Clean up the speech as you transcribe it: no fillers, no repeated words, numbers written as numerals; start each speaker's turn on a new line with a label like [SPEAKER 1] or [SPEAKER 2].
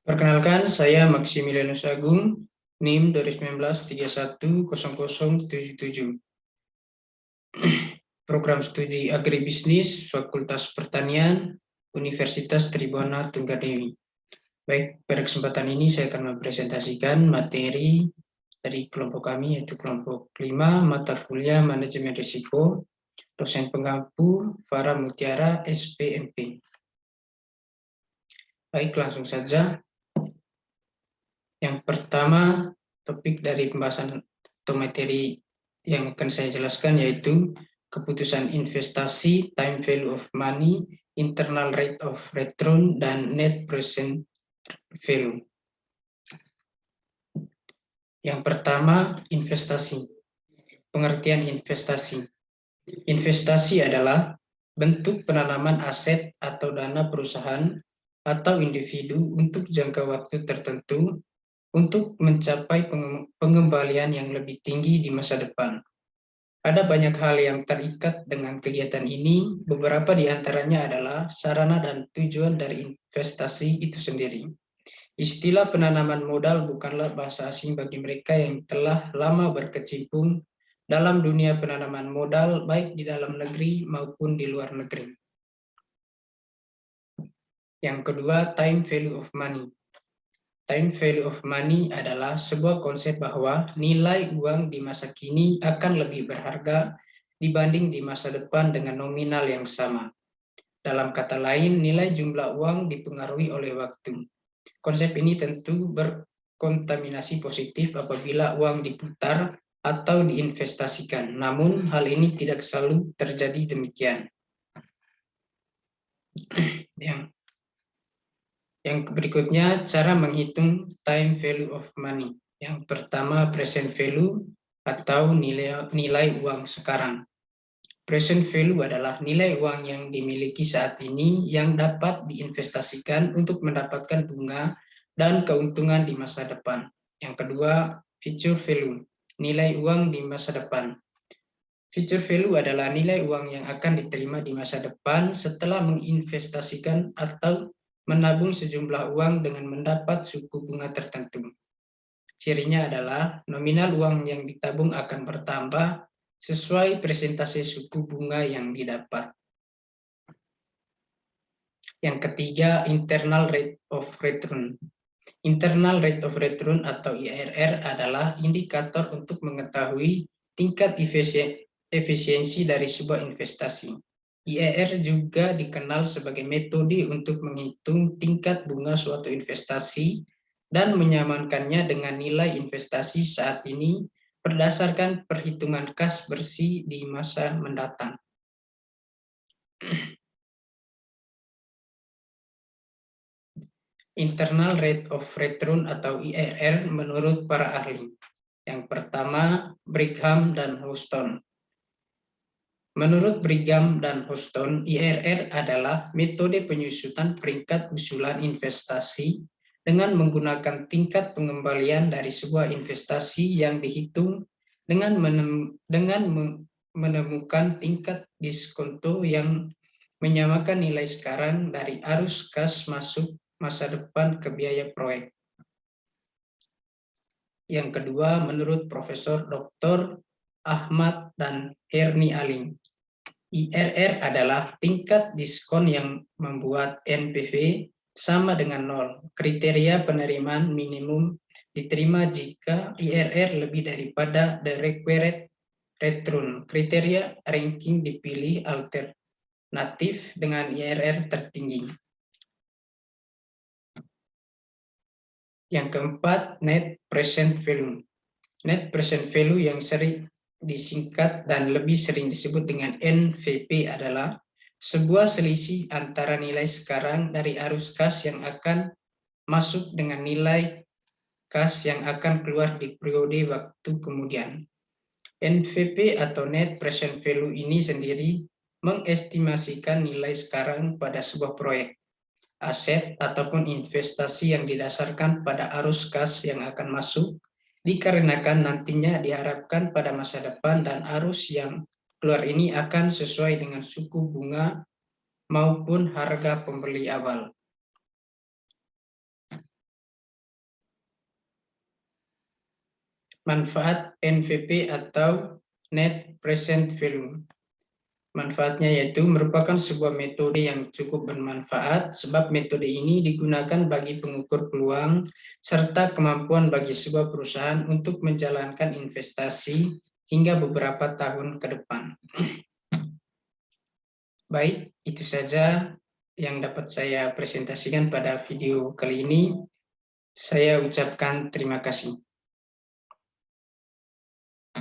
[SPEAKER 1] Perkenalkan, saya Maximilianus Agung, NIM 2019-310077. Program Studi Agribisnis, Fakultas Pertanian, Universitas Tribhuwana Tunggadewi. Baik, pada kesempatan ini saya akan mempresentasikan materi dari kelompok kami, yaitu kelompok 5, mata kuliah Manajemen Risiko, dosen pengampu Farah Mutiara, SPMP. Baik, langsung saja. Yang pertama, topik dari pembahasan atau materi yang akan saya jelaskan yaitu keputusan investasi, time value of money, internal rate of return, dan net present value. Yang pertama, investasi. Pengertian investasi. Investasi adalah bentuk penanaman aset atau dana perusahaan atau individu untuk jangka waktu tertentu untuk mencapai pengembalian yang lebih tinggi di masa depan. Ada banyak hal yang terikat dengan kegiatan ini, beberapa di antaranya adalah sarana dan tujuan dari investasi itu sendiri. Istilah penanaman modal bukanlah bahasa asing bagi mereka yang telah lama berkecimpung dalam dunia penanaman modal, baik di dalam negeri maupun di luar negeri. Yang kedua, time value of money. Time value of money adalah sebuah konsep bahwa nilai uang di masa kini akan lebih berharga dibanding di masa depan dengan nominal yang sama. Dalam kata lain, nilai jumlah uang dipengaruhi oleh waktu. Konsep ini tentu berkontaminasi positif apabila uang diputar atau diinvestasikan. Namun, hal ini tidak selalu terjadi demikian. Yang berikutnya, cara menghitung time value of money. Yang pertama, present value atau nilai uang sekarang. Present value adalah nilai uang yang dimiliki saat ini yang dapat diinvestasikan untuk mendapatkan bunga dan keuntungan di masa depan. Yang kedua, future value, nilai uang di masa depan. Future value adalah nilai uang yang akan diterima di masa depan setelah menginvestasikan atau menabung sejumlah uang dengan mendapat suku bunga tertentu. Cirinya adalah nominal uang yang ditabung akan bertambah sesuai persentase suku bunga yang didapat. Yang ketiga, internal rate of return. Internal rate of return atau IRR adalah indikator untuk mengetahui tingkat efisiensi dari sebuah investasi. IRR juga dikenal sebagai metode untuk menghitung tingkat bunga suatu investasi dan menyamankannya dengan nilai investasi saat ini berdasarkan perhitungan kas bersih di masa mendatang. Internal rate of return atau IRR menurut para ahli. Yang pertama, Brigham dan Houston. Menurut Brigham dan Houston, IRR adalah metode penyusutan peringkat usulan investasi dengan menggunakan tingkat pengembalian dari sebuah investasi yang dihitung dengan menemukan tingkat diskonto yang menyamakan nilai sekarang dari arus kas masuk masa depan ke biaya proyek. Yang kedua, menurut Profesor Dr. Ahmad dan Herni Alim, IRR adalah tingkat diskon yang membuat NPV sama dengan 0. Kriteria penerimaan minimum diterima jika IRR lebih daripada the required return. Kriteria ranking dipilih alternatif dengan IRR tertinggi. Yang keempat, net present value. Net present value yang sering disingkat dan lebih sering disebut dengan NVP adalah sebuah selisih antara nilai sekarang dari arus kas yang akan masuk dengan nilai kas yang akan keluar di periode waktu kemudian. NVP atau net present value ini sendiri mengestimasikan nilai sekarang pada sebuah proyek, aset ataupun investasi yang didasarkan pada arus kas yang akan masuk, dikarenakan nantinya diharapkan pada masa depan dan arus yang keluar ini akan sesuai dengan suku bunga maupun harga pembeli awal. manfaat NPV atau Net Present Value. Manfaatnya yaitu merupakan sebuah metode yang cukup bermanfaat sebab metode ini digunakan bagi pengukur peluang serta kemampuan bagi sebuah perusahaan untuk menjalankan investasi hingga beberapa tahun ke depan. Baik, itu saja yang dapat saya presentasikan pada video kali ini. Saya ucapkan terima kasih.